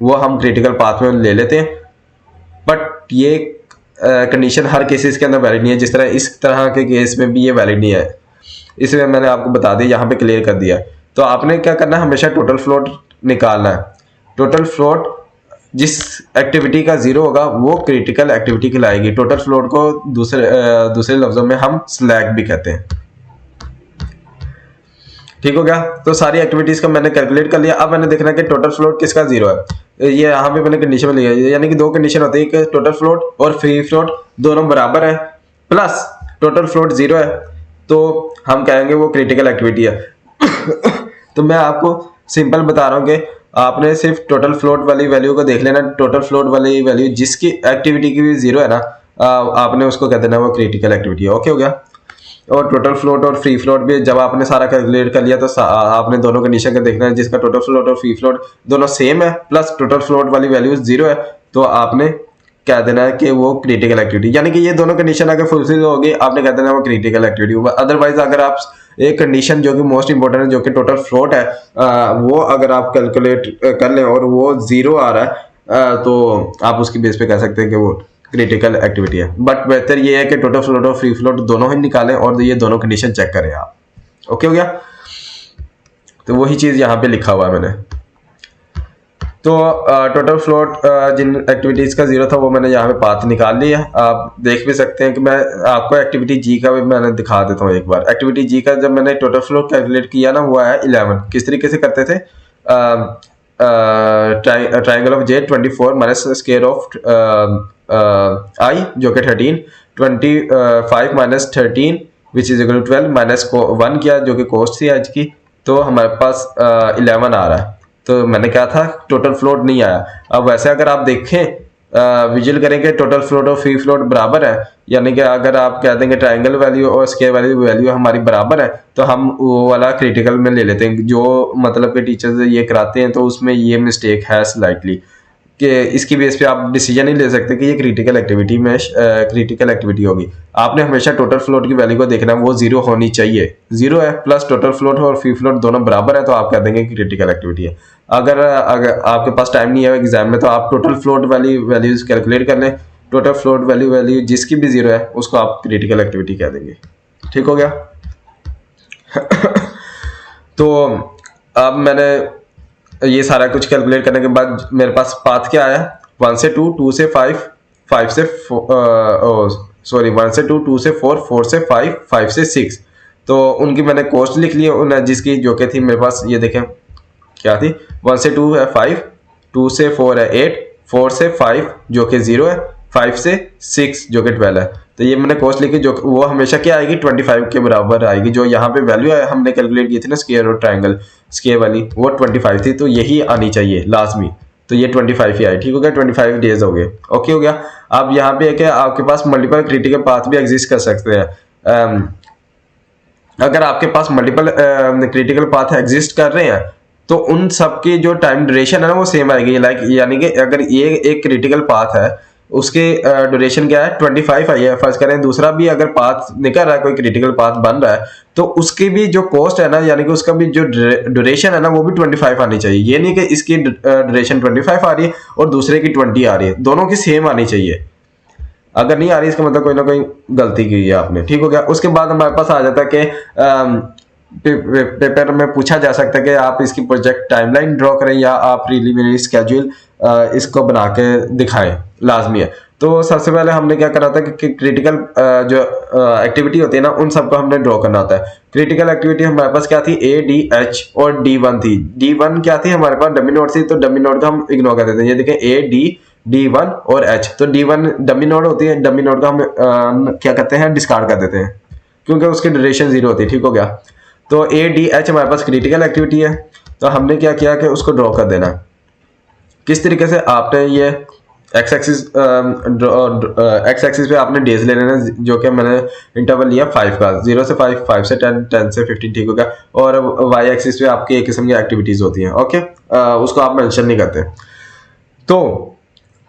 वो हम क्रिटिकल पाथ में ले लेते हैं। बट ये कंडीशन हर केसेस के अंदर वैलिड नहीं है, जिस तरह इस तरह के केस में भी ये वैलिड नहीं है, इसलिए मैंने आपको बता दिया, यहाँ पे क्लियर कर दिया। तो आपने क्या करना है, हमेशा टोटल फ्लोट निकालना है। टोटल फ्लोट जिस एक्टिविटी का 0 होगा वो क्रिटिकल एक्टिविटी कहलाएगी। टोटल फ्लोट को दूसरे लफ्जों में हम स्लैक भी कहते हैं। ठीक हो गया। तो सारी एक्टिविटीज का मैंने कैलकुलेट कर लिया। अब मैंने देखना है कि टोटल फ्लोट किसका 0 है। ये यहाँ पे मैंने कंडीशन में लिया, यानी कि दो कंडीशन होती है कि टोटल फ्लोट और फ्री फ्लोट दोनों बराबर है प्लस टोटल फ्लोट 0 है तो हम कहेंगे वो क्रिटिकल एक्टिविटी है। तो मैं आपको सिंपल बता रहा हूँ कि आपने सिर्फ टोटल फ्लोट वाली वैल्यू को देख लेना। टोटल फ्लोट वाली वैल्यू जिसकी एक्टिविटी की भी 0 है ना, आपने उसको कह देना वो क्रिटिकल एक्टिविटी है। ओके हो गया। और टोटल फ्लोट और फ्री फ्लोट भी जब आपने सारा कैलकुलेट कर लिया तो आपने दोनों कंडीशन का देखना है, जिसका टोटल फ्लोट और फ्री फ्लोट दोनों सेम है प्लस टोटल फ्लोट वाली वैल्यू 0 है तो आपने कह देना है कि वो क्रिटिकल एक्टिविटी, यानी कि ये दोनों कंडीशन अगर फुलफिल होगी आपने कह देना वो क्रिटिकल एक्टिविटी। अदरवाइज अगर आप एक कंडीशन जो कि मोस्ट इंपोर्टेंट है, जो कि टोटल फ्लोट है, वो अगर आप कैलकुलेट कर लें और वो 0 आ रहा है तो आप उसकी बेस पे कह सकते हैं कि वो क्रिटिकल एक्टिविटी है। बट बेहतर ये है कि टोटल फ्लोट और फ्री फ्लोट दोनों ही निकालें और ये दोनों कंडीशन चेक करें आप। ओके हो गया। तो वही चीज यहाँ पे लिखा हुआ है मैंने। तो टोटल फ्लोट जिन एक्टिविटीज का 0 था वो मैंने यहाँ पे पाथ निकाल लिया। आप देख भी सकते हैं कि मैं आपको एक्टिविटी जी का भी मैंने दिखा देता हूँ एक बार। एक्टिविटी जी का जब मैंने टोटल फ्लोट कैलकुलेट किया ना वो है 11। किस तरीके से करते थे, triangle of j 24 minus square of i जो कि 13, 25 minus 13 which is equal to 12 minus 1 किया जो कि कॉस्ट थी आज की, तो हमारे पास 11 आ रहा है। तो मैंने कहा था टोटल फ्लोट नहीं आया। अब वैसे अगर आप देखें विजुअल करेंगे टोटल फ्लोट और फ्री फ्लोट बराबर है, यानी कि अगर आप कह देंगे ट्रायंगल वैल्यू और स्क्वायर वैल्यू हमारी बराबर है तो हम वो वाला क्रिटिकल में ले लेते हैं। जो मतलब कि टीचर्स ये कराते हैं तो उसमें ये मिस्टेक है स्लाइटली कि इसकी बेस पे आप डिसीजन नहीं ले सकते कि ये क्रिटिकल एक्टिविटी में क्रिटिकल एक्टिविटी होगी। आपने हमेशा टोटल फ्लोट की वैल्यू को देखना है, वो 0 होनी चाहिए। 0 है प्लस टोटल फ्लोट और फ्री फ्लोट दोनों बराबर है तो आप कह देंगे क्रिटिकल एक्टिविटी है। अगर आपके पास टाइम नहीं है एग्जाम में तो आप टोटल फ्लोट वाली वैल्यूज कैलकुलेट कर लें। टोटल फ्लोट वैल्यू जिसकी भी 0 है उसको आप क्रिटिकल एक्टिविटी कह देंगे। ठीक हो गया। तो अब मैंने ये सारा कुछ कैलकुलेट करने के बाद मेरे पास पाथ क्या आया, 1 से 2, 2 से 5, 5 से 1 से 2, 2 से 4, 4 से 5, 5 से 6। तो उनकी मैंने कॉस्ट लिख ली है जिसकी जो कि थी मेरे पास, ये देखें क्या थी, 1 से 2 है 5, 2 से 4 है 8, 4 से 5 जो कि 0 है, 5 से 6 जो कि 12 है। तो ये मैंने कॉस्ट लिखी जो वो हमेशा क्या आएगी 25 के बराबर आएगी। जो यहाँ पे वैल्यू है हमने कैलकुलेट की थी ना स्क्वायर और ट्रायंगल स्क्वायर वाली, वो 25 थी तो यही आनी चाहिए लाजमी। तो ये 25 ही आई। ठीक हो गया। 25 डेज हो गए। ओके हो गया। अब यहाँ पे है कि आपके पास मल्टीपल क्रिटिकल पाथ भी एग्जिस्ट कर सकते हैं। अगर आपके पास मल्टीपल क्रिटिकल पाथ एग्जिस्ट कर रहे हैं तो उन सब की जो टाइम ड्यूरेशन है ना वो सेम आएगी। लाइक यानी कि अगर ये एक क्रिटिकल पाथ है उसके ड्यूरेशन क्या है 25 आई है फर्ज करें, दूसरा भी अगर पाथ निकल रहा है कोई क्रिटिकल पाथ बन रहा है तो उसकी भी जो कॉस्ट है ना यानी कि उसका भी जो ड्यूरेशन है ना वो भी 25 आनी चाहिए। ये नहीं कि इसकी ड्यूरेशन 25 आ रही है और दूसरे की 20 आ रही है, दोनों की सेम आनी चाहिए। अगर नहीं आ रही इसका मतलब कोई ना कोई गलती की है आपने। ठीक हो गया। उसके बाद हमारे पास आ जाता है कि पेपर में पूछा जा सकता है कि आप इसकी प्रोजेक्ट टाइमलाइन ड्रॉ करें या आप प्रीलिमिनरी स्केड्यूल इसको बना के दिखाएं, लाजमी है। तो सबसे पहले हमने क्या करना था कि क्रिटिकल जो एक्टिविटी होती है ना उन सबको हमने ड्रॉ करना होता है। क्रिटिकल एक्टिविटी हमारे पास क्या थी, ए डी एच और D1 थी। D1 क्या थी हमारे पास, डमी नोड थी, तो डमी नोड का हम इग्नोर कर देते हैं। ये देखें ए डी D1 और H, तो D1 डमी नोड होती है, डमी नोड का हम क्या करते हैं, डिस्कार्ड कर देते हैं क्योंकि उसकी ड्यूरेशन 0 होती है। ठीक हो गया। तो ए डी एच हमारे पास क्रिटिकल एक्टिविटी है, तो हमने क्या किया कि उसको ड्रॉ कर देना। किस तरीके से, आपने ये एक्स एक्सिस पे आपने डेज ले लेना, जो कि मैंने इंटरवल लिया 5 का, 0 से 5, 5 से 10, 10 से 15। ठीक हो गया। और वाई एक्सिस पे आपकी एक किस्म की एक्टिविटीज होती हैं। ओके, उसको आप मेंशन नहीं करते। तो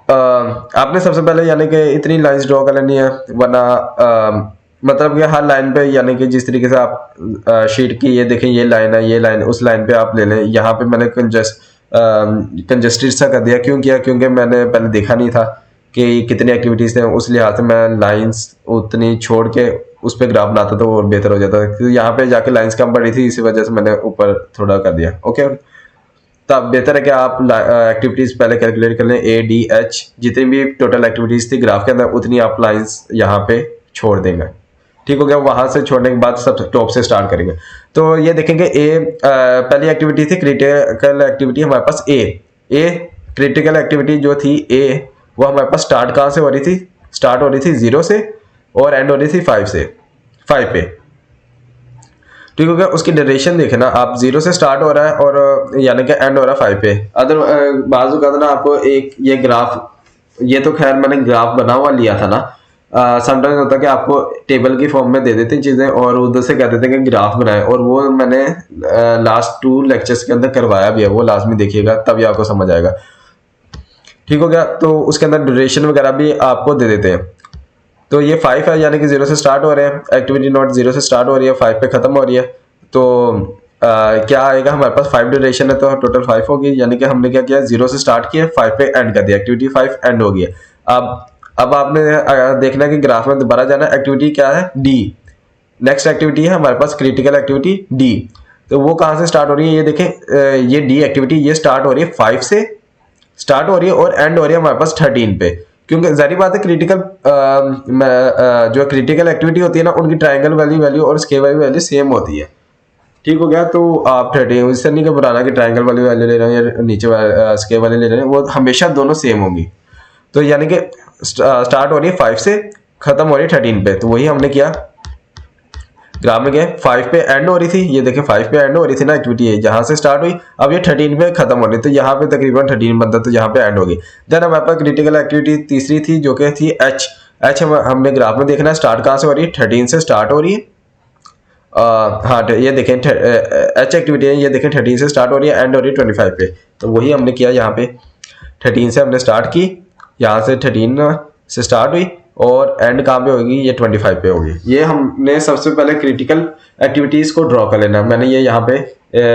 आपने सबसे पहले यानी कि इतनी लाइंस ड्रॉ कर लेनी है, वरना मतलब कि हर लाइन पे यानी कि जिस तरीके से आप शीट की ये देखें, ये लाइन है, ये लाइन उस लाइन पे आप ले लें। यहाँ पे मैंने कंजेस्टेड सा कर दिया। क्यों किया, क्योंकि मैंने पहले देखा नहीं था कि कितनी एक्टिविटीज थे, उस लिहाज से मैं लाइंस उतनी छोड़ के उस पर ग्राफ बनाता तो और बेहतर हो जाता। क्योंकि यहाँ पे जाके लाइंस कम पड़ी थी, इसी वजह से मैंने ऊपर थोड़ा कर दिया। ओके, तब बेहतर है कि आप एक्टिविटीज पहले कैलकुलेट कर लें। ए डी एच जितनी भी टोटल एक्टिविटीज थी ग्राफ के अंदर, उतनी आप लाइंस यहाँ पे छोड़ देंगे। ठीक हो गया। वहां से छोड़ने के बाद सब टॉप से स्टार्ट करेंगे। तो ये देखेंगे पहली एक्टिविटी थी क्रिटिकल एक्टिविटी हमारे पास ए क्रिटिकल एक्टिविटी जो थी ए, वो हमारे पास स्टार्ट कहाँ से हो रही थी, स्टार्ट हो रही थी 0 से और एंड हो रही थी 5 पे। ठीक हो गया। उसकी ड्यूरेशन देखे ना आप, 0 से स्टार्ट हो रहा है और यानी कि एंड हो रहा है 5 पे। अदर बाजू का ना आपको एक ये ग्राफ, ये तो खैर मैंने ग्राफ बना हुआ लिया था ना, समटाइम्स होता है कि आपको टेबल की फॉर्म में दे देते हैं चीजें और उधर से कह देते हैं कि ग्राफ बनाए, और वो मैंने लास्ट 2 लेक्चर्स के अंदर करवाया भी है, वो लाजमी देखिएगा तभी आपको समझ आएगा। ठीक हो गया। तो उसके अंदर ड्यूरेशन वगैरह भी आपको दे देते हैं। तो ये 5 है, यानी कि 0 से स्टार्ट हो रहे हैं, एक्टिविटी नोट 0 से स्टार्ट हो रही है, 5 पे खत्म हो रही है। तो क्या आएगा हमारे पास, 5 ड्यूरेशन है तो टोटल 5 होगी। यानी कि हमने क्या किया, 0 से स्टार्ट किया, 5 पे एंड कर दिया, एक्टिविटी 5 एंड हो गई है। अब आपने देखना है कि ग्राफ में दोबारा जाना, एक्टिविटी क्या है, डी, नेक्स्ट एक्टिविटी है हमारे पास क्रिटिकल एक्टिविटी डी। तो वो कहाँ से स्टार्ट हो रही है, ये देखें, ये डी एक्टिविटी ये स्टार्ट हो रही है 5 से स्टार्ट हो रही है और एंड हो रही है हमारे पास 13 पे। क्योंकि जारी बात है क्रिटिकल जो क्रिटिकल एक्टिविटी होती है ना, उनकी ट्राइंगल वैल्यू और स्केल वैल्यू सेम होती है। ठीक हो गया। तो आप 13 इससे नहीं घबराना कि ट्राइंगल वाली वैल्यू ले रहे हैं या नीचे स्केल वाली ले रहे हैं, वो हमेशा दोनों सेम होंगी। तो यानी कि स्टार्ट हो रही है 5 से, खत्म हो रही है 13 पे। तो वही हमने किया, ग्राफ में गए, 5 पे एंड हो रही थी, ये देखें 5 पे एंड हो रही थी ना एक्टिविटी, जहां से स्टार्ट हुई, अब ये 13 पे खत्म हो रही, तो यहाँ पे तकरीबन 13 बनता, तो यहाँ पे एंड होगी। देन हमारे पास क्रिटिकल एक्टिविटी तीसरी थी जो कि थी एच। हमने ग्राफ में देखना है स्टार्ट कहाँ से हो रही है, 13 से स्टार्ट हो रही है। हाँ, ये देखें एच एक्टिविटी है, ये देखें 13 से स्टार्ट हो रही है, एंड हो रही है 25 पे। तो वही हमने किया, यहाँ पे 13 से हमने स्टार्ट की, यहाँ से 13 से स्टार्ट हुई और एंड कहाँ पे होगी, ये 25 पे होगी। ये हमने सबसे पहले क्रिटिकल एक्टिविटीज को ड्रॉ कर लेना। मैंने ये यहाँ पे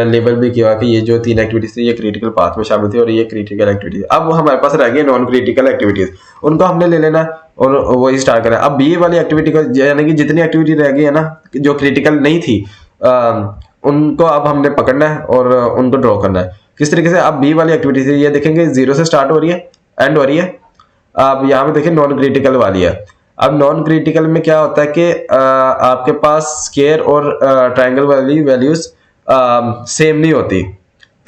लेबल भी किया कि ये जो 3 एक्टिविटीज थी ये क्रिटिकल पाथ में शामिल थी और ये क्रिटिकल एक्टिविटीज। अब हमारे पास रह गए नॉन क्रिटिकल एक्टिविटीज, उनको हमने ले लेना और वही स्टार्ट करना। अब बी वाली एक्टिविटी को, यानी कि जितनी एक्टिविटी रह गई है ना जो क्रिटिकल नहीं थी, उनको अब हमने पकड़ना है और उनको ड्रॉ करना है। किस तरीके से, अब बी वाली एक्टिविटी थी, ये देखेंगे 0 से स्टार्ट हो रही है, एंड हो रही है। अब यहाँ पे देखिए नॉन क्रिटिकल वाली है। अब नॉन क्रिटिकल में क्या होता है कि आपके पास स्केयर और ट्रायंगल वाली वैल्यूज सेम नहीं होती।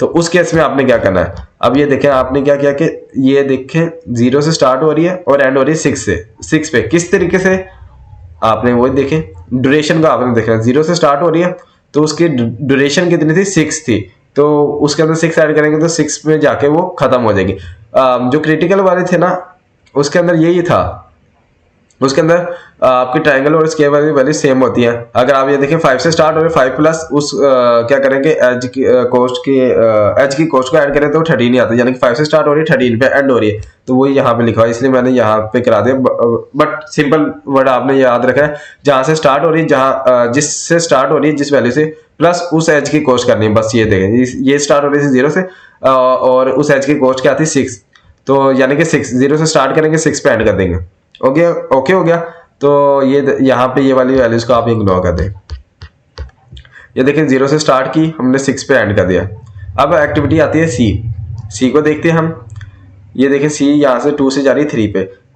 तो उस केस में आपने क्या करना है, अब ये देखें आपने क्या किया कि ये देखें 0 से स्टार्ट हो रही है और एंड हो रही है 6 पे। किस तरीके से आपने वो देखें, ड्यूरेशन का आपने देखना, 0 से स्टार्ट हो रही है तो उसकी ड्यूरेशन कितनी थी, 6 थी, तो उसके अंदर 6 ऐड करेंगे तो 6 में जाके वो खत्म हो जाएगी। जो क्रिटिकल वाले थे ना उसके अंदर यही था, उसके अंदर आपकी ट्रायंगल और स्केल वाली वैल्यू सेम होती है। अगर आप ये देखें 5 से स्टार्ट हो रहे 5 प्लस उस क्या करेंगे एज की कॉस्ट को ऐड करें तो 13 ही आता है, यानी कि 5 से स्टार्ट हो रही है 13 पे एंड हो रही है। तो वही यहाँ पे लिखा है, इसलिए मैंने यहाँ पे करा दिया। बट सिंपल वर्ड आपने याद रखा है, जहां से स्टार्ट हो रही है, जहां जिससे स्टार्ट हो रही है जिस वैल्यू से, प्लस उस एज की कॉस्ट करनी है। बस ये देखें, ये स्टार्ट हो रही थी 0 से और उस एज की कॉस्ट क्या थी 6, तो यानी कि 0 से स्टार्ट करेंगे 6 पे एंड कर देंगे। ओके हो गया। तो ये यहाँ पे ये वाली वैल्यूज को आप इग्नोर कर दें। ये देखें 0 से स्टार्ट की हमने 6 पे एंड कर दिया। अब एक्टिविटी आती है सी को देखते हैं हम। ये देखें सी यहाँ से 2 से जा रही है 3 पे।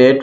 8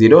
0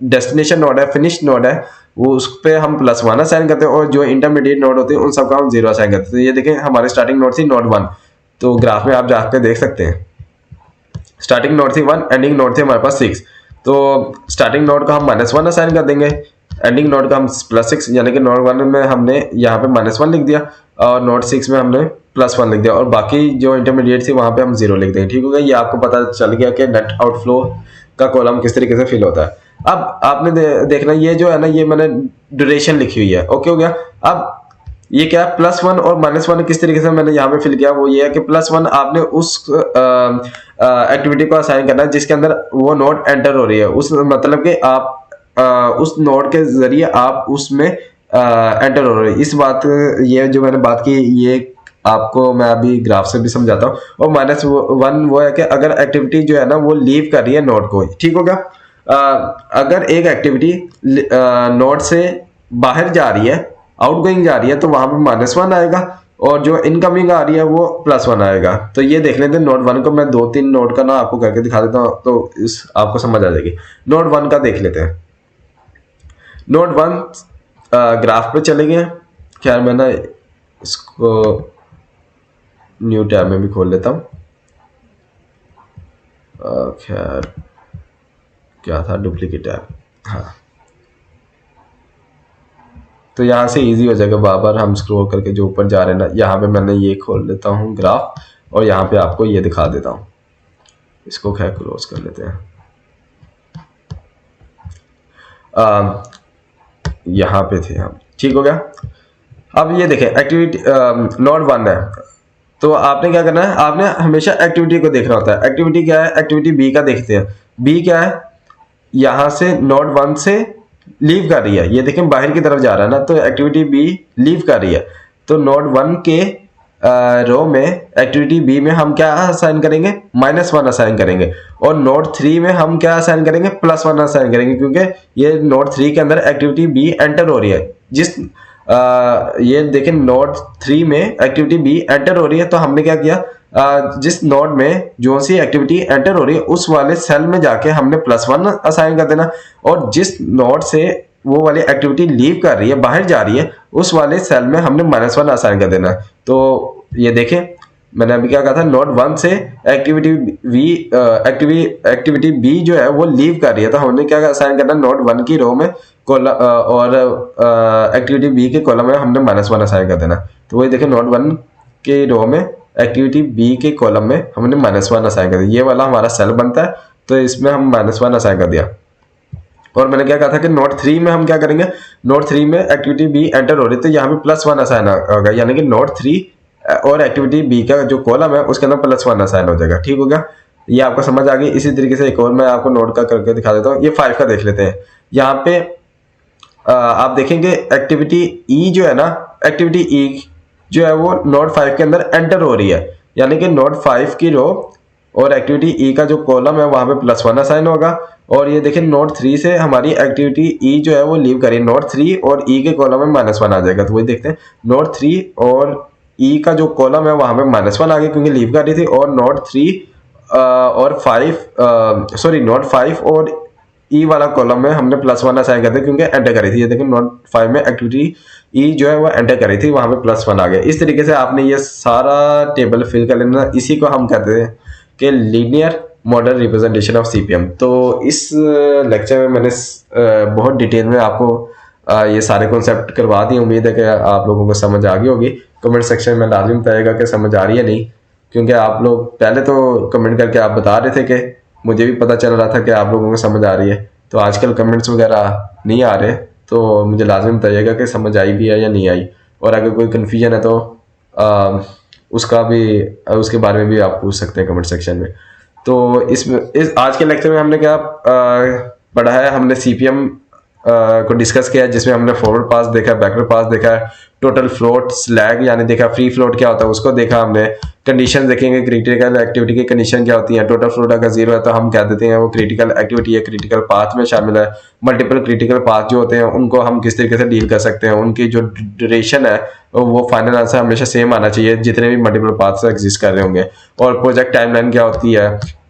डेस्टिनेशन नोड है, फिनिश नोड है, वो उस पे हम +1 असाइन करते हैं, और जो इंटरमीडिएट नोड होते हैं उन सबका हम 0 असाइन करते हैं। तो ये देखें हमारी स्टार्टिंग नोड थी नोड 1, तो ग्राफ में आप जाकर देख सकते हैं स्टार्टिंग नोड थी 1, एंडिंग नोड थी हमारे पास 6। तो स्टार्टिंग नोड का हम -1 असाइन कर देंगे, एंडिंग नोड का हम +6, यानी कि नोड 1 में हमने यहाँ पे -1 लिख दिया और नोड 6 में हमने +1 लिख दिया, और बाकी जो इंटरमीडिएट थी वहाँ पे हम 0 लिख देंगे। ठीक हो गया, ये आपको पता चल गया कि नेट आउटफ्लो का कॉलम किस तरीके से फिल होता है। अब आपने देखना ये जो है ना, ये मैंने ड्यूरेशन लिखी हुई है, ओके हो गया। अब ये क्या है, +1 और -1 किस तरीके से मैंने यहाँ पे फिल किया, वो ये है कि +1 आपने उस एक्टिविटी को असाइन करना है जिसके अंदर वो नोड एंटर हो रही है, उस मतलब कि आप उस नोड के जरिए आप उसमें एंटर हो रहे हैं। इस बात, ये जो मैंने बात की, ये आपको मैं अभी ग्राफ से भी समझाता हूँ। और -1 वो है कि अगर एक्टिविटी जो है ना वो लीव कर रही है नोड को, ठीक होगा। अगर एक एक्टिविटी नोड से बाहर जा रही है, आउटगोइंग जा रही है, तो वहां पे -1 आएगा, और जो इनकमिंग आ रही है वो +1 आएगा। तो ये देख लेते हैं नोड 1 को, मैं 2-3 नोड का ना आपको करके दिखा देता हूँ, तो इस आपको समझ आ जाएगी। नोड 1 का देख लेते हैं। नोड 1 ग्राफ पे चले गए। खैर मैं ना इसको न्यू टैब में भी खोल लेता हूँ। खैर क्या था, डुप्लीकेट टैब, हाँ। तो यहाँ से इजी हो जाएगा, बार बार हम स्क्रॉल करके जो ऊपर जा रहे हैं ना, यहाँ पे मैंने ये खोल लेता हूँ ग्राफ, और यहाँ पे आपको ये दिखा देता हूँ। इसको खैर क्लोज कर लेते हैं। यहाँ पे थे हम, ठीक हो गया। अब ये देखें एक्टिविटी नोड 1 है, तो आपने क्या करना है, आपने हमेशा एक्टिविटी को देखना होता है। एक्टिविटी क्या है, एक्टिविटी बी का देखते हैं। बी क्या है, यहाँ से नोड 1 से लीव कर रही है, ये देखें बाहर की तरफ जा रहा है ना, तो एक्टिविटी बी लीव कर रही है। तो नोड 1 के रो में एक्टिविटी बी में हम क्या असाइन करेंगे, -1 असाइन करेंगे, और नोड 3 में हम क्या असाइन करेंगे, +1 असाइन करेंगे, क्योंकि ये नोड 3 के अंदर एक्टिविटी बी एंटर हो रही है। ये देखें नोड 3 में एक्टिविटी बी एंटर हो रही है, तो हमने क्या किया, जिस नोड में जो सी एक्टिविटी एंटर हो रही है उस वाले सेल में जाके हमने +1 असाइन कर देना, और जिस नोड से वो वाली एक्टिविटी लीव कर रही है, बाहर जा रही है, उस वाले सेल में हमने -1 असाइन कर देना। तो ये देखें मैंने अभी क्या कहा था, नोड 1 से एक्टिविटी बी जो है वो लीव कर रही है, तो हमने क्या असाइन करना, नोड 1 की रो में और एक्टिविटी बी के कॉलम में हमने -1 असाइन कर देना। तो वही देखें नोड 1 के रो में एक्टिविटी बी के कॉलम में हमने -1 असाइन कर दिया, ये वाला हमारा सेल बनता है, तो इसमें हम -1 असाइन कर दिया। और मैंने क्या कहा था कि नोड 3 में हम क्या करेंगे, नोड 3 में एक्टिविटी बी एंटर हो रही है, तो यहाँ पे +1 असाइन होगा, यानी कि नोड 3 और एक्टिविटी बी का जो कॉलम है उसके अंदर +1 असाइन हो जाएगा। ठीक हो गया, ये आपको समझ आ गई। इसी तरीके से एक और मैं आपको नोड का करके दिखा देता हूँ। ये 5 का देख लेते हैं। यहाँ पे आप देखेंगे एक्टिविटी ई जो है ना, एक्टिविटी ई जो है वो नोड 5 के अंदर एंटर हो रही है, यानी कि नोड 5 की रो और एक्टिविटी ई का जो कॉलम है वहां पे +1 असाइन होगा। और ये देखिए नोड 3 से हमारी एक्टिविटी ई जो है वो लीव करी, नोड 3 और ई के कॉलम में -1 आ जाएगा। तो वही देखते हैं, नोड 3 और ई का जो कॉलम है वहां पे -1 आ गया क्योंकि लीव कर रही थी, और नोड 3 और 5 सॉरी नोड 5 और ई वाला कॉलम में हमने +1 असाइन कर दिया क्योंकि एंटर करी थी। ये देखिए नोड 5 में एक्टिविटी ई जो है वो एंटर करी थी, वहां पे +1 आ गया। इस तरीके से आपने ये सारा टेबल फिल कर लेना। इसी को हम कहते हैं कि linear model representation of CPM. तो इस लेक्चर में मैंने बहुत डिटेल में आपको ये सारे कॉन्सेप्ट करवा दिए। उम्मीद है कि आप लोगों को समझ आ गई होगी। कमेंट सेक्शन में लाजिम बताइएगा कि समझ आ रही है नहीं, क्योंकि आप लोग पहले तो कमेंट करके आप बता रहे थे कि मुझे भी पता चल रहा था कि आप लोगों को समझ आ रही है, तो आजकल कमेंट्स वगैरह नहीं आ रहे, तो मुझे लाजिम बताइएगा कि समझ आई भी है या नहीं आई। और अगर कोई कन्फ्यूजन है तो उसके बारे में भी आप पूछ सकते हैं कमेंट सेक्शन में। तो इस आज के लेक्चर में हमने क्या पढ़ा है, हमने सीपीएम को डिस्कस किया, जिसमें हमने फॉरवर्ड पास देखा, बैकवर्ड पास देखा, टोटल फ्लोट, स्लैग यानी देखा, फ्री फ्लोट क्या होता है उसको देखा हमने, कंडीशन देखेंगे, क्रिटिकल एक्टिविटी की कंडीशन क्या होती है। टोटल फ्लोट अगर 0 है तो हम कह देते हैं वो क्रिटिकल एक्टिविटी है, क्रिटिकल पाथ में शामिल है। मल्टीपल क्रिटिकल पाथ जो होते हैं उनको हम किस तरीके से डील कर सकते हैं, उनकी जो ड्यूरेशन है वो फाइनल आंसर हमेशा सेम आना चाहिए जितने भी मल्टीपल पाथ्स एग्जिस्ट कर रहे होंगे। और प्रोजेक्ट टाइमलाइन क्या होती है,